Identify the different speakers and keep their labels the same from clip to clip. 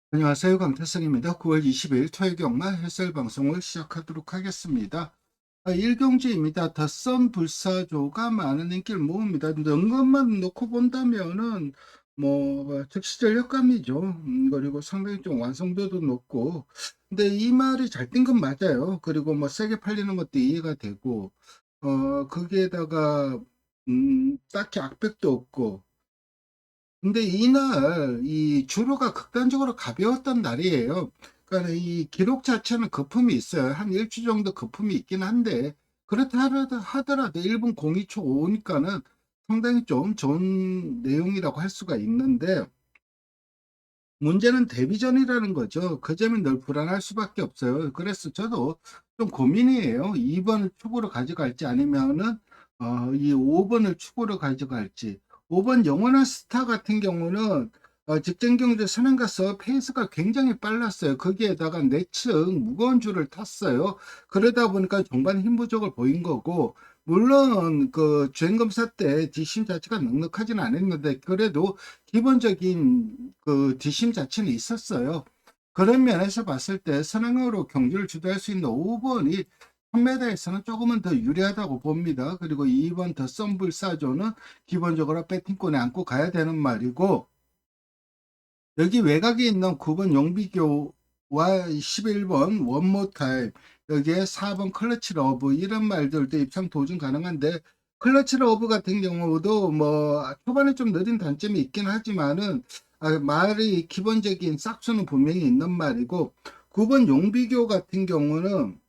Speaker 1: 안녕하세요. 강태성입니다. 9월 20일 토요경마 해설 방송을 시작하도록 하겠습니다. 일경주입니다. 덧선 불사조가 많은 인기를 모읍니다. 능것만 놓고 본다면은 즉시 전력감이죠. 그리고 상당히 좀 완성도도 높고, 근데 이 말이 잘 뛴 건 맞아요. 그리고 세게 팔리는 것도 이해가 되고, 거기에다가 딱히 악백도 없고. 근데 이날 이 주로가 극단적으로 가벼웠던 날이에요. 그러니까 이 기록 자체는 거품이 있어요. 한 일주 정도 거품이 있긴 한데, 그렇다 하더라도 1분 02초 5니까는 상당히 좀 좋은 내용이라고 할 수가 있는데, 문제는 데뷔전이라는 거죠. 그 점이 늘 불안할 수밖에 없어요. 그래서 저도 좀 고민이에요. 2번을 축으로 가져갈지 아니면은 이 5번을 축으로 가져갈지. 5번 영원한 스타 같은 경우는 직전 경주 선행 가서 페이스가 굉장히 빨랐어요. 거기에다가 내측 무거운 줄을 탔어요. 그러다 보니까 종반 힘 부족을 보인 거고, 물론 그 주행검사 때 뒷심 자체가 넉넉하지는 않았는데 그래도 기본적인 그 뒷심 자체는 있었어요. 그런 면에서 봤을 때 선행으로 경주를 주도할 수 있는 5번이 1000m에서는 조금은 더 유리하다고 봅니다. 그리고 2번 더 썸불사조는 기본적으로 배팅권에 안고 가야 되는 말이고, 여기 외곽에 있는 9번 용비교와 11번 원모 타임, 여기에 4번 클러치 러브, 이런 말들도 입상 도중 가능한데, 클러치 러브 같은 경우도 초반에 좀 느린 단점이 있긴 하지만은 말이 기본적인 싹수는 분명히 있는 말이고, 9번 용비교 같은 경우는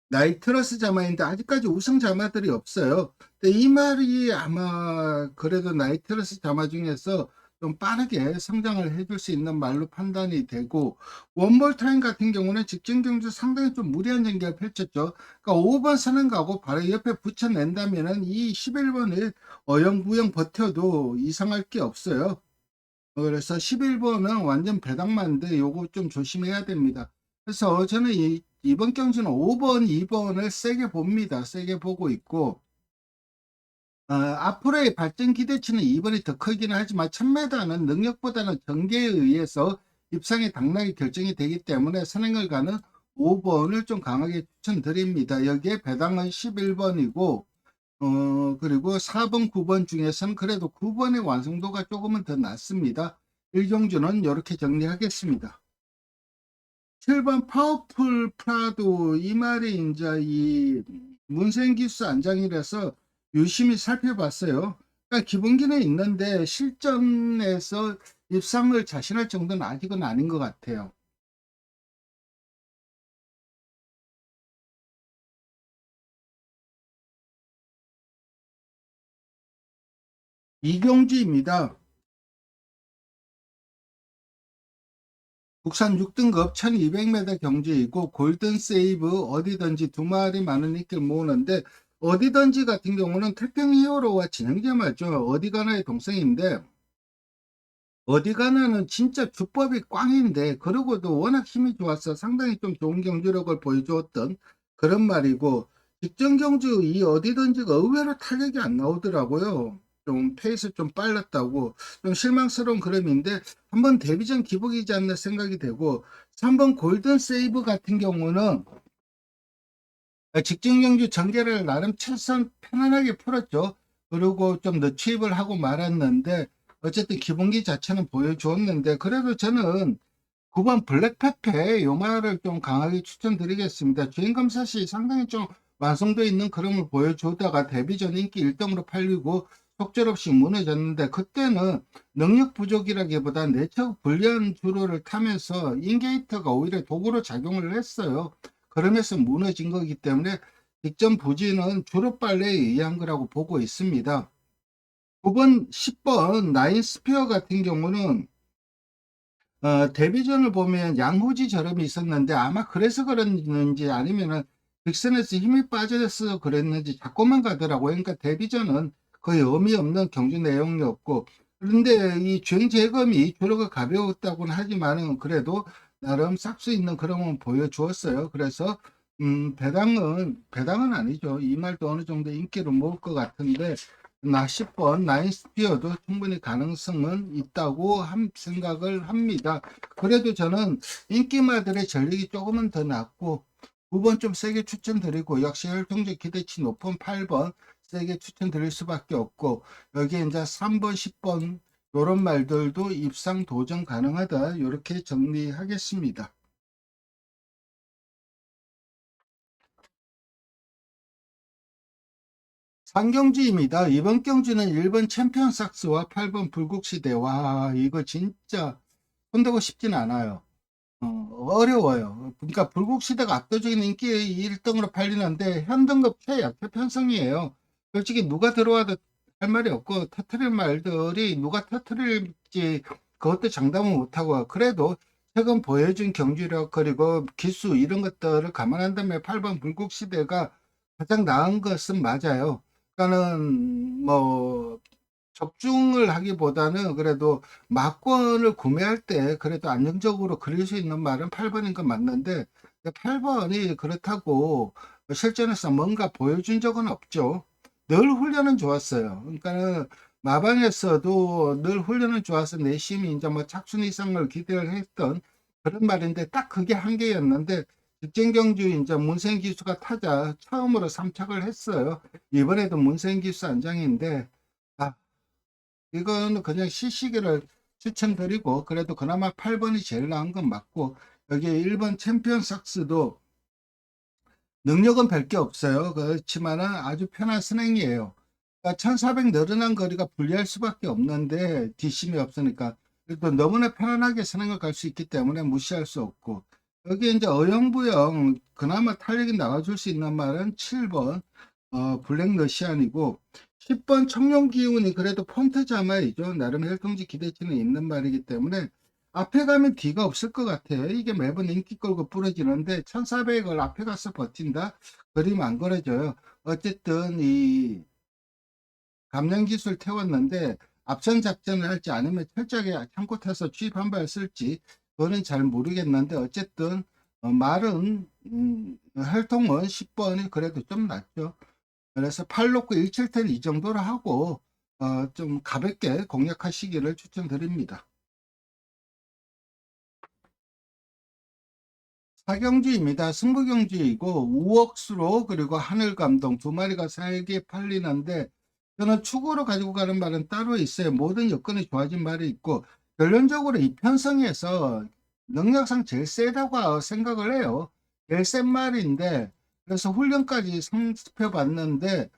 Speaker 1: 나이트러스 자마인데 아직까지 우승 자마들이 없어요. 근데 이 말이 아마 그래도 나이트러스 자마 중에서 좀 빠르게 성장을 해줄 수 있는 말로 판단이 되고, 원볼 타임 같은 경우는 직전 경주 상당히 좀 무리한 전개를 펼쳤죠. 그러니까 5번 서는 가고 바로 옆에 붙여낸다면은 이 11번을 어영부영 버텨도 이상할 게 없어요. 그래서 11번은 완전 배당만데 요거 좀 조심해야 됩니다. 그래서 저는 이번 경주는 5번, 2번을 세게 봅니다. 세게 보고 있고, 앞으로의 발전 기대치는 2번이 더 크기는 하지만 1000m는 능력보다는 전개에 의해서 입상의 당락이 결정이 되기 때문에 선행을 가는 5번을 좀 강하게 추천드립니다. 여기에 배당은 11번이고, 그리고 4번, 9번 중에서는 그래도 9번의 완성도가 조금은 더 낮습니다. 일경주는 이렇게 정리하겠습니다. 7번 파워풀 프라도, 이 말이 이제 이 문생기수 안장이라서 유심히 살펴봤어요. 그러니까 기본기는 있는데 실전에서 입상을 자신할 정도는 아직은 아닌 것 같아요. 이경주입니다. 국산 6등급 1200m 경주이고 골든 세이브 어디든지 두 마리 많은 인기를 모으는데, 어디든지 같은 경우는 태평 히어로와 진영제 말죠. 어디가나의 동생인데, 어디가나는 진짜 주법이 꽝인데 그러고도 워낙 힘이 좋아서 상당히 좀 좋은 경주력을 보여주었던 그런 말이고, 직전 경주 이 어디든지가 의외로 타격이 안 나오더라고요. 좀 페이스 좀 빨랐다고 좀 실망스러운 그림인데, 한번 데뷔전 기복이지 않나 생각이 되고, 3번 골든 세이브 같은 경우는 직전 경주 전개를 나름 최선 편안하게 풀었죠. 그리고 좀 늦추입을 하고 말았는데, 어쨌든 기본기 자체는 보여주었는데, 그래도 저는 9번 블랙페페 요 말을 좀 강하게 추천드리겠습니다. 주행검사시 상당히 좀 완성도 있는 그림을 보여주다가 데뷔전 인기 1등으로 팔리고 속절없이 무너졌는데, 그때는 능력 부족이라기보다 내적 불리한 주로를 타면서 인게이터가 오히려 도구로 작용을 했어요. 그러면서 무너진 거기 때문에 직전 부진은 주로 빨래에 의한 거라고 보고 있습니다. 9번, 10번 나인스피어 같은 경우는 데뷔전을 보면 양호지 저름이 있었는데, 아마 그래서 그랬는지 아니면은 빅선에서 힘이 빠져서 그랬는지 자꾸만 가더라고요. 그러니까 데뷔전은 거의 의미 없는 경주 내용이었고, 그런데 이 주행 재검이 주로가 가벼웠다고는 하지만은 그래도 나름 싹수 있는 그런 건 보여주었어요. 그래서 배당은 아니죠. 이 말도 어느 정도 인기를 모을 것 같은데, 나 10번 나인스피어도 충분히 가능성은 있다고 생각을 합니다. 그래도 저는 인기마들의 전력이 조금은 더 낮고 9번 좀 세게 추천드리고, 역시 혈통적 기대치 높은 8번 세게 추천드릴 수밖에 없고, 여기 이제 3번 10번 요런 말들도 입상 도전 가능하다, 이렇게 정리하겠습니다. 상경주입니다. 이번 경주는 1번 챔피언삭스와 8번 불국시대. 와, 이거 진짜 손대고 싶진 않아요. 어려워요. 그러니까 불국시대가 압도적인 인기 1등으로 팔리는데 현등급 최약태 편성이에요. 솔직히 누가 들어와도 할 말이 없고, 터트릴 말들이 누가 터트릴지 그것도 장담은 못하고, 그래도 최근 보여준 경주력 그리고 기수 이런 것들을 감안한다면 8번 불국시대가 가장 나은 것은 맞아요. 그러니까는 뭐 적중을 하기보다는 그래도 막권을 구매할 때 그래도 안정적으로 그릴 수 있는 말은 8번인 건 맞는데, 8번이 그렇다고 실전에서 뭔가 보여준 적은 없죠. 늘 훈련은 좋았어요. 그러니까는 마방에서도 늘 훈련은 좋아서 내심이 이제 뭐 착순 이상을 기대를 했던 그런 말인데, 딱 그게 한계였는데 직전 경주 이제 문세인 기수가 타자 처음으로 3착을 했어요. 이번에도 문세인 기수 안장인데, 아, 이거는 그냥 시시기를 추천드리고, 그래도 그나마 8번이 제일 나은 건 맞고, 여기 1번 챔피언 삭스도 능력은 별 게 없어요. 그렇지만은 아주 편한 선행이에요. 그러니까 1400 늘어난 거리가 불리할 수밖에 없는데 뒷심이 없으니까, 그래도 너무나 편안하게 선행을 갈 수 있기 때문에 무시할 수 없고, 여기 이제 어영부영 그나마 탄력이 나와줄 수 있는 말은 7번 블랙 러시안이고, 10번 청룡 기운이 그래도 폰트 자마이죠. 나름 혈통지 기대치는 있는 말이기 때문에 앞에 가면 뒤가 없을 것 같아요. 이게 매번 인기 끌고 부러지는데 1400을 앞에 가서 버틴다? 그림 안 그려져요. 어쨌든 이 감량 기술 태웠는데 앞선 작전을 할지 아니면 철저하게 참고 타서 추입 한 발 쓸지 그거는 잘 모르겠는데, 어쨌든 말은 혈통은 10번이 그래도 좀 낫죠. 그래서 8 놓고 1칠텐 이 정도로 하고 좀 가볍게 공략하시기를 추천드립니다. 사경주입니다. 승부경주이고 우억수로 그리고 하늘감동 두 마리가 세게 팔리는데, 저는 축으로 가지고 가는 말은 따로 있어요. 모든 여건이 좋아진 말이 있고, 결론적으로 이 편성에서 능력상 제일 세다고 생각을 해요. 제일 센 말인데, 그래서 훈련까지 상습해 봤는데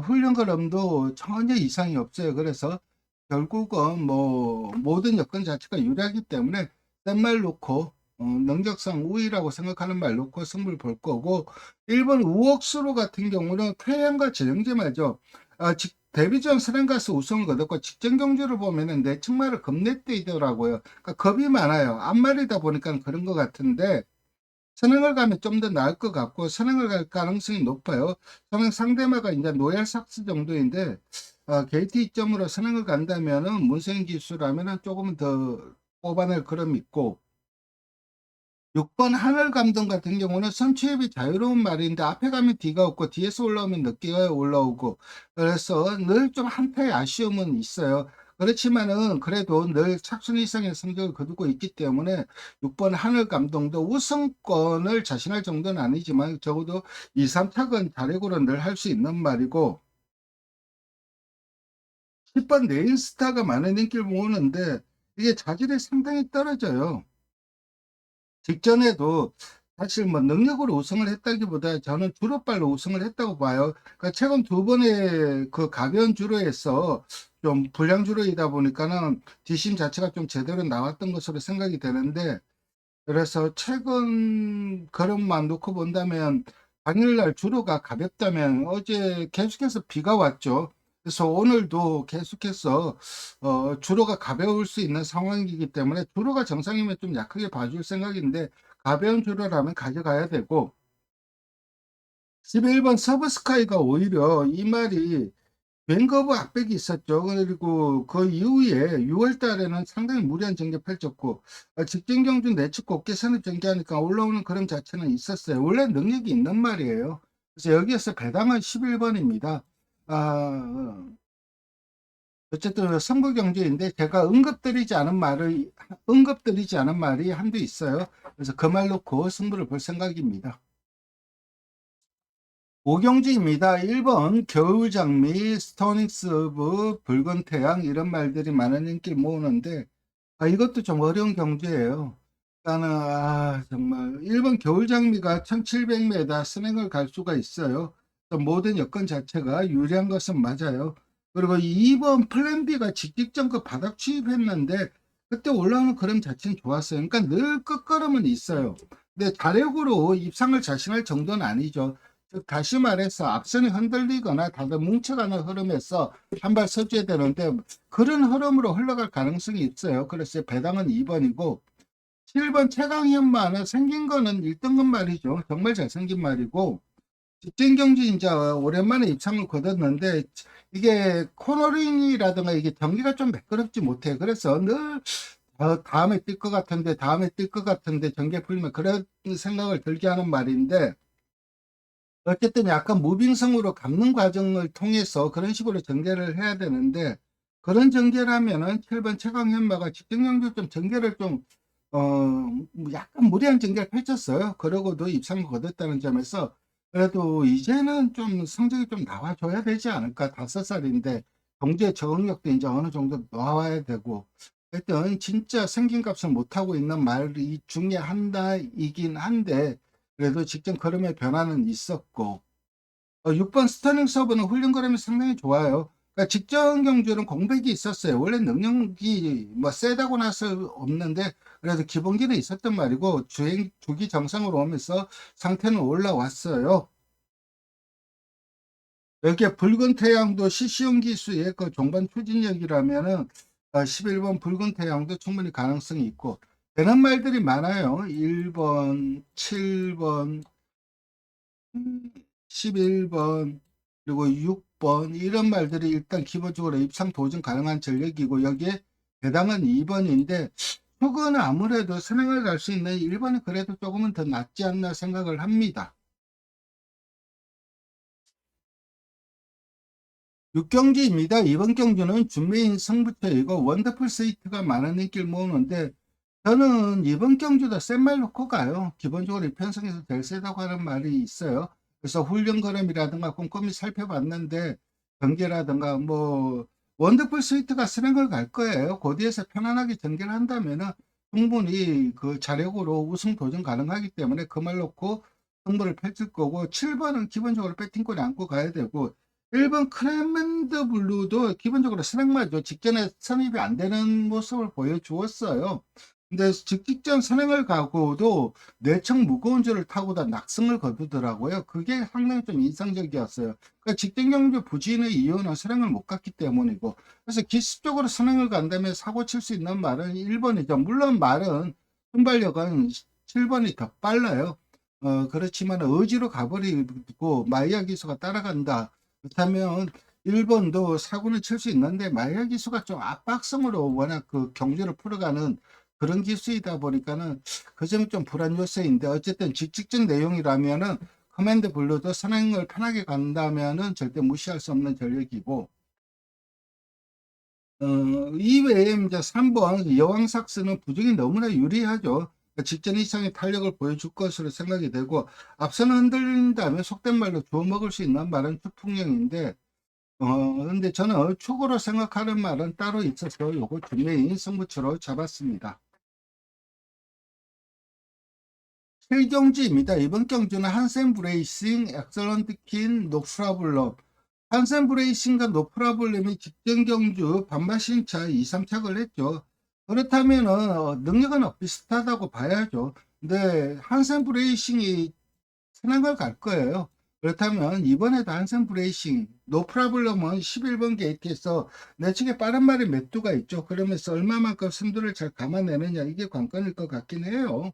Speaker 1: 훈련 걸음도 전혀 이상이 없어요. 그래서 결국은 뭐 모든 여건 자체가 유리하기 때문에 센 말 놓고 능력상 우위라고 생각하는 말 놓고 승부를 볼 거고, 1번 우억수로 같은 경우는 태양과 재령제 말죠. 데뷔전 스랭가스 우승을 거뒀고 직전 경주를 보면은 내측 말을 겁내뛰더라고요. 그러니까 겁이 많아요. 앞말이다 보니까 그런 것 같은데, 선행을 가면 좀 더 나을 것 같고 선행을 갈 가능성이 높아요. 선행 상대마가 이제 노엘 삭스 정도인데, 게이트 이점으로 선행을 간다면은 문생 기수라면은 조금 더 뽑아낼 그럼 있고, 6번 하늘 감독 같은 경우는 선취입이 자유로운 말인데 앞에 가면 뒤가 없고 뒤에서 올라오면 늦게 올라오고, 그래서 늘 좀 한타의 아쉬움은 있어요. 그렇지만은 그래도 늘 착순 이상의 성적을 거두고 있기 때문에 6번 하늘 감독도 우승권을 자신할 정도는 아니지만 적어도 2, 3착은 자력으로 늘 할 수 있는 말이고, 10번 네인스타가 많은 인기를 모으는데 이게 자질이 상당히 떨어져요. 직전에도 사실 뭐 능력으로 우승을 했다기보다 저는 주로빨로 우승을 했다고 봐요. 그러니까 최근 두 번의 그 가벼운 주로에서 좀 불량 주로이다 보니까는 뒷심 자체가 좀 제대로 나왔던 것으로 생각이 되는데, 그래서 최근 걸음만 놓고 본다면 당일날 주로가 가볍다면 어제 계속해서 비가 왔죠. 그래서 오늘도 계속해서 주로가 가벼울 수 있는 상황이기 때문에 주로가 정상이면 좀 약하게 봐줄 생각인데, 가벼운 주로라면 가져가야 되고, 11번 서브스카이가 오히려 이 말이 뱅거브 압박이 있었죠. 그리고 그 이후에 6월 달에는 상당히 무리한 전개 펼쳤고, 직전 경주 내측 곡계 선입 전개하니까 올라오는 그런 자체는 있었어요. 원래 능력이 있는 말이에요. 그래서 여기에서 배당은 11번입니다. 어쨌든 승부 경주인데 제가 언급드리지 않은 말이 한두 있어요. 그래서 그 말 놓고 승부를 볼 생각입니다. 5경주입니다. 1번 겨울장미, 스토닉스 오브, 붉은 태양 이런 말들이 많은 인기를 모으는데 이것도 좀 어려운 경주예요. 일단은 정말 1번 겨울장미가 1700m 선행을 갈 수가 있어요. 또 모든 여건 자체가 유리한 것은 맞아요. 그리고 2번 플랜 B가 직직전그 바닥 취입했는데 그때 올라오는 그림 자체는 좋았어요. 그러니까 늘 끝걸음은 있어요. 근데 자력으로 입상을 자신할 정도는 아니죠. 즉 다시 말해서 앞선이 흔들리거나 다들 뭉쳐가는 흐름에서 한 발 서줘야 되는데 그런 흐름으로 흘러갈 가능성이 있어요. 그래서 배당은 2번이고 7번 최강현마는 생긴 거는 1등급 말이죠. 정말 잘생긴 말이고 직전 경기 이제 오랜만에 입상을 거뒀는데 이게 코너링이라든가 이게 경기가 좀 매끄럽지 못해. 그래서 늘 다음에 뛸 것 같은데 전개 풀리면 그런 생각을 들게 하는 말인데 어쨌든 약간 무빙성으로 감는 과정을 통해서 그런 식으로 전개를 해야 되는데 그런 전개를 하면은 7번 최강현마가 직전경주 좀 전개를 좀 약간 무리한 전개를 펼쳤어요. 그러고도 입상을 거뒀다는 점에서 그래도 이제는 좀 성적이 좀 나와줘야 되지 않을까. 5살인데 경제 적응력도 이제 어느 정도 나와야 되고 하여튼 진짜 생긴 값을 못하고 있는 말이 중에 하나이긴 한데 그래도 직전 걸음의 변화는 있었고 6번 스터닝 서브는 훌륭 걸음이 상당히 좋아요. 그러니까 직전 경주는 공백이 있었어요. 원래 능력이 뭐 세다고 나서 없는데 그래도 기본기는 있었단 말이고 주기 정상으로 오면서 상태는 올라왔어요. 여기에 붉은 태양도 CC용 기수의 그 종반 추진력이라면은 11번 붉은 태양도 충분히 가능성이 있고 되는 말들이 많아요. 1번, 7번, 11번 그리고 6번 이런 말들이 일단 기본적으로 입상 도전 가능한 전력이고 여기에 배당은 2번인데 표고는 아무래도 선행을 갈 수 있는 1번이 그래도 조금은 더 낫지 않나 생각을 합니다. 6경주입니다. 이번 경주는 준메인 승부처이고 원더풀 스위트가 많은 인기를 모으는데 저는 이번 경주도 센 말 놓고 가요. 기본적으로 이 편성에서 제일 세다고 하는 말이 있어요. 그래서 훈련 걸음이라든가 꼼꼼히 살펴봤는데 경기라든가 뭐 원더풀 스위트가 선행을 갈 거예요. 고디에서 편안하게 전개를 한다면은 충분히 그 자력으로 우승 도전 가능하기 때문에 그 말 놓고 승부를 펼칠 거고 7번은 기본적으로 배팅권에 안고 가야 되고 1번 크레멘드 블루도 기본적으로 선행마죠. 직전에 선입이 안 되는 모습을 보여주었어요. 근데 직전 선행을 가고도 내청 무거운 줄을 타고다 낙승을 거두더라고요. 그게 상당히 좀 인상적이었어요. 그러니까 직전 경주 부진의 이유는 선행을 못 갔기 때문이고 그래서 기습적으로 선행을 간다면 사고 칠 수 있는 말은 1번이죠. 물론 말은 순발력은 7번이 더 빨라요. 그렇지만 의지로 가버리고 마이야 기수가 따라간다. 그렇다면 1번도 사고는 칠 수 있는데 마이야 기수가 좀 압박성으로 워낙 그 경주를 풀어가는 그런 기수이다 보니까는 그 점이 좀 불안 요소인데 어쨌든 직직적 내용이라면은 커맨드 블루도 선행을 편하게 간다면은 절대 무시할 수 없는 전력이고 이외에 이제 3번 여왕삭스는 부정이 너무나 유리하죠. 그러니까 직전 이상의 탄력을 보여줄 것으로 생각이 되고 앞서는 흔들린다면 속된 말로 주워 먹을 수 있는 말은 추풍령인데 근데 저는 축으로 생각하는 말은 따로 있어서 요거 준메인 승부처로 잡았습니다. 7경주입니다. 이번 경주는 한센 브레이싱, 엑설런트 킨, 노프라블럼. 한센 브레이싱과 노프라블럼이 직전 경주 반반 신차 2, 3착을 했죠. 그렇다면 능력은 비슷하다고 봐야죠. 근데 한센 브레이싱이 선행을 갈 거예요. 그렇다면 이번에도 한센 브레이싱, 노프라블럼은 11번 게이트에서 내측에 빠른 말이 몇 두가 있죠. 그러면서 얼마만큼 승부를 잘 감아내느냐 이게 관건일 것 같긴 해요.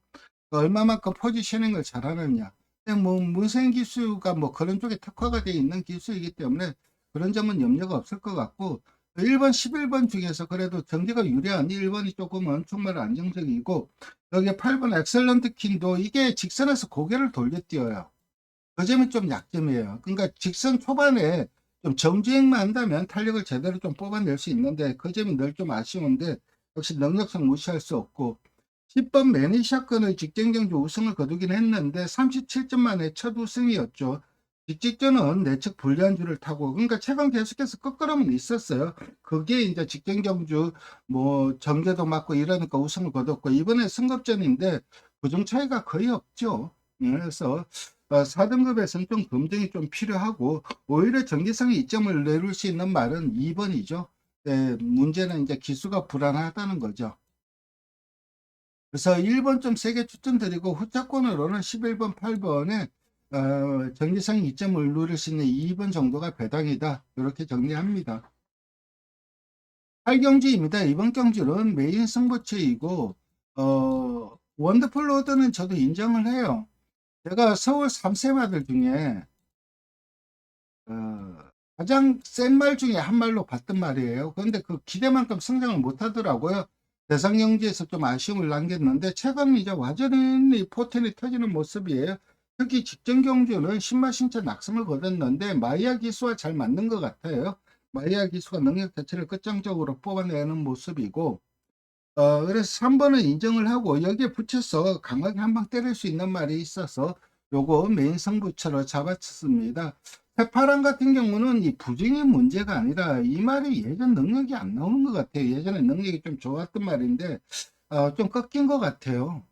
Speaker 1: 얼마만큼 포지셔닝을 잘하느냐. 근데 뭐 문세인 기수가 뭐 그런 쪽에 특화가 되어 있는 기수이기 때문에 그런 점은 염려가 없을 것 같고 1번, 11번 중에서 그래도 경기가 유리한 1번이 조금은 정말 안정적이고 여기 8번 엑셀런트 킨도 이게 직선에서 고개를 돌려 뛰어요. 그 점이 좀 약점이에요. 그러니까 직선 초반에 좀 정주행만 한다면 탄력을 제대로 좀 뽑아낼 수 있는데 그 점이 늘 좀 아쉬운데 역시 능력상 무시할 수 없고 10번 매니샷건의 직전 경주 우승을 거두긴 했는데 37점 만에 첫 우승이었죠. 직직전은 내측 불리한 줄을 타고 그러니까 최근 계속해서 꺾으름은 있었어요. 그게 이제 직전 경주 뭐 전개도 맞고 이러니까 우승을 거뒀고 이번에 승급전인데 그중 차이가 거의 없죠. 그래서 4등급에서는 좀 검증이 좀 필요하고 오히려 정기성에 이점을 내릴 수 있는 말은 2번이죠. 문제는 이제 기수가 불안하다는 거죠. 그래서 1번 좀 세게 추천드리고 후차권으로는 11번, 8번에 정기성 이점을 누릴 수 있는 2번 정도가 배당이다. 이렇게 정리합니다. 8경주입니다. 이번 경주는 메인 승부처이고 원더풀 로드는 저도 인정을 해요. 제가 서울 3세마들 중에 어, 가장 센 말 중에 한 말로 봤던 말이에요. 그런데 그 기대만큼 성장을 못 하더라고요. 대상 경기에서 좀 아쉬움을 남겼는데 최근 이제 완전히 포텐이 터지는 모습이에요. 특히 직전 경주는 신마신차 낙승을 거뒀는데 마이야 기수와 잘 맞는 것 같아요. 마이야 기수가 능력 자체를 끝장적으로 뽑아내는 모습이고 그래서 3번은 인정을 하고 여기에 붙여서 강하게 한 방 때릴 수 있는 말이 있어서 요거 메인 승부처로 잡았습니다. 페파란 같은 경우는 이 부진이 문제가 아니라 이 말이 예전 능력이 안 나오는 것 같아요. 예전에 능력이 좀 좋았던 말인데 좀 꺾인 것 같아요.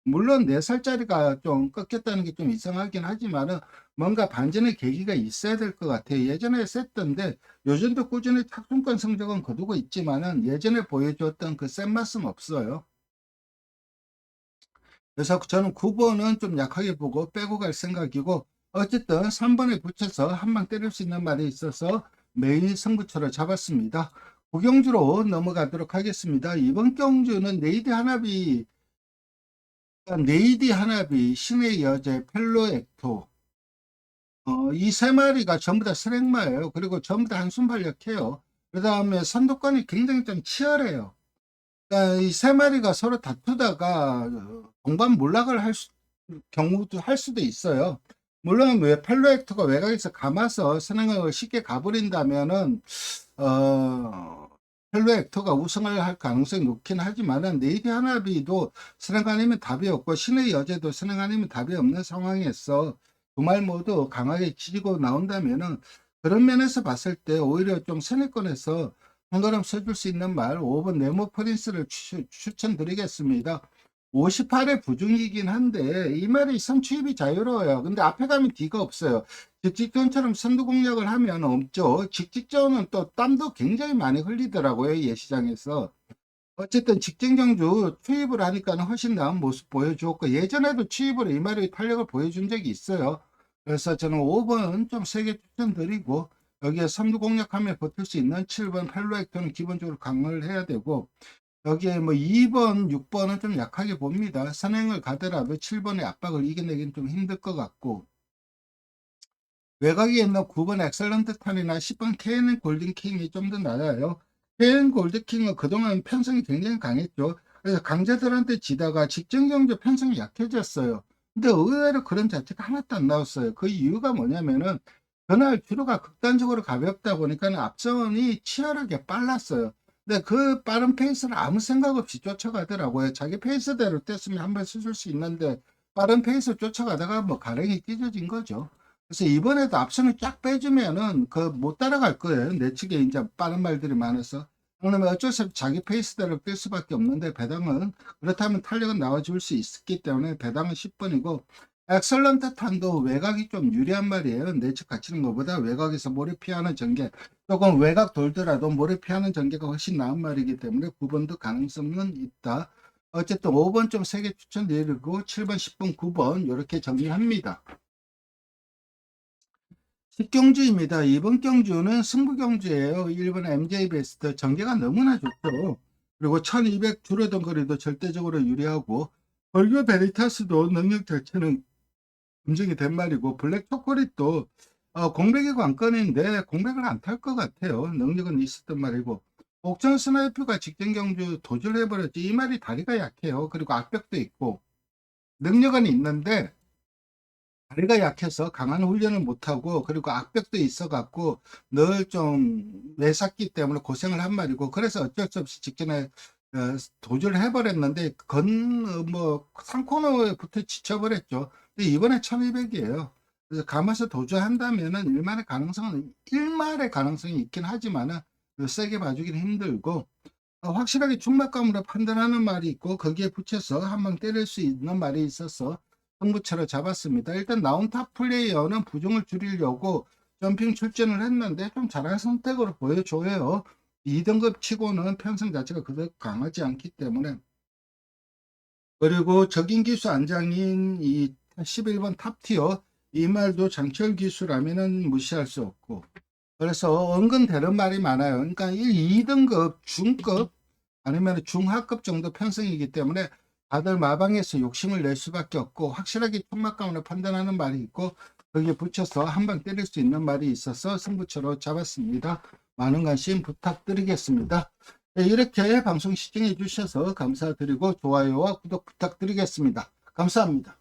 Speaker 1: 물론 4살짜리가 좀 꺾였다는 게 좀 이상하긴 하지만은 뭔가 반전의 계기가 있어야 될 것 같아요. 예전에 셌던데 요즘도 꾸준히 탑승권 성적은 거두고 있지만은 예전에 보여줬던 그 센 맛은 없어요. 그래서 저는 9번은 좀 약하게 보고 빼고 갈 생각이고 어쨌든 3번에 붙여서 한 방 때릴 수 있는 말이 있어서 메인 승부처를 잡았습니다. 구경주로 넘어가도록 하겠습니다. 이번 경주는 네이디 하나비, 신의 여제, 펠로엑토 이 세 마리가 전부 다 스랭마예요. 그리고 전부 다 한순발력해요. 그 다음에 선두권이 굉장히 좀 치열해요. 그러니까 이 세 마리가 서로 다투다가 동반 몰락을 경우도 할 수도 있어요. 물론 왜 펠로엑토가 외곽에서 감아서 선행을 쉽게 가버린다면은 어, 펠로 액터가 우승을 할 가능성이 높긴 하지만은 네이비 하나비도 선행 아니면 답이 없고 신의 여제도 선행 아니면 답이 없는 상황에서 두 말 모두 강하게 지지고 나온다면은 그런 면에서 봤을 때 오히려 좀 선행권에서 한 걸음 서줄 수 있는 말 5번 네모 프린스를 추천드리겠습니다. 58의 부중이긴 한데 이 말이 선취입이 자유로워요. 근데 앞에 가면 뒤가 없어요. 직직전처럼 선두 공략을 하면 없죠. 직직전은 또 땀도 굉장히 많이 흘리더라고요. 예시장에서. 어쨌든 직전경주 투입을 하니까는 훨씬 나은 모습 보여주었고 예전에도 투입으로 이 말이 탄력을 보여준 적이 있어요. 그래서 저는 5번 좀 세게 추천드리고 여기에 선두 공략하면 버틸 수 있는 7번 펠로액터는 기본적으로 강화를 해야 되고 여기에 뭐 2번, 6번은 좀 약하게 봅니다. 선행을 가더라도 7번의 압박을 이겨내기는 좀 힘들 것 같고 외곽에 있는 9번 엑셀런트 탄이나 10번 KN 골든킹이 좀 더 나아요. KN 골든킹은 그동안 편성이 굉장히 강했죠. 그래서 강자들한테 지다가 직전 경주 편성이 약해졌어요. 근데 의외로 그런 자체가 하나도 안 나왔어요. 그 이유가 뭐냐면은 그날 주로가 극단적으로 가볍다 보니까 앞선이 치열하게 빨랐어요. 근데 그 빠른 페이스를 아무 생각 없이 쫓아가더라고요. 자기 페이스대로 뗐으면 한번 쓰실 수 있는데 빠른 페이스 쫓아가다가 뭐 가랭이 찢어진 거죠. 그래서 이번에도 앞선을 쫙 빼주면은 그 못 따라갈 거예요. 내 측에 이제 빠른 말들이 많아서. 그러면 어쩔 수 없이 자기 페이스대로 뛸 수밖에 없는데 배당은 그렇다면 탄력은 나와줄 수 있기 때문에 배당은 10번이고 엑설런트 탄도 외곽이 좀 유리한 말이에요. 내측 갇히는 것보다 외곽에서 모래 피하는 전개 조금 외곽 돌더라도 모래 피하는 전개가 훨씬 나은 말이기 때문에 9번도 가능성은 있다. 어쨌든 5번 좀 세게 추천드리고 7번, 10번, 9번 이렇게 정리합니다. 10경주입니다. 이번 경주는 승부경주예요. 일본 MJ 베스트 전개가 너무나 좋죠. 그리고 1200 줄어든 거리도 절대적으로 유리하고 벌교 베리타스도 능력 자체는 검증이 된 말이고 블랙 초콜릿도 공백이 관건인데 공백을 안 탈 것 같아요. 능력은 있었던 말이고 옥천 스나이프가 직전 경주 도주를 해버렸지 이 말이 다리가 약해요. 그리고 악벽도 있고 능력은 있는데 다리가 약해서 강한 훈련을 못하고 그리고 악벽도 있어갖고 늘 좀 매샀기 때문에 고생을 한 말이고 그래서 어쩔 수 없이 직전에 도주를 해버렸는데 뭐 3코너에 붙어 지쳐버렸죠. 근데 이번에 1200이에요. 그래서 감아서 도주한다면은 일말의 가능성이 있긴 하지만은 세게 봐주기는 힘들고 확실하게 중막감으로 판단하는 말이 있고 거기에 붙여서 한 방 때릴 수 있는 말이 있어서 승부처로 잡았습니다. 일단 나온 탑 플레이어는 부종을 줄이려고 점핑 출전을 했는데 좀 잘한 선택으로 보여줘요. 2등급 치고는 편성 자체가 그렇게 강하지 않기 때문에. 그리고 적인 기수 안장인 이 11번 탑티어 이 말도 장철 기수라면은 무시할 수 없고 그래서 은근 되는 말이 많아요. 그러니까 2등급 중급 아니면 중하급 정도 편성이기 때문에 다들 마방에서 욕심을 낼 수밖에 없고 확실하게 총막감으로 판단하는 말이 있고 거기에 붙여서 한 방 때릴 수 있는 말이 있어서 승부처로 잡았습니다. 많은 관심 부탁드리겠습니다. 네, 이렇게 방송 시청해 주셔서 감사드리고 좋아요와 구독 부탁드리겠습니다. 감사합니다.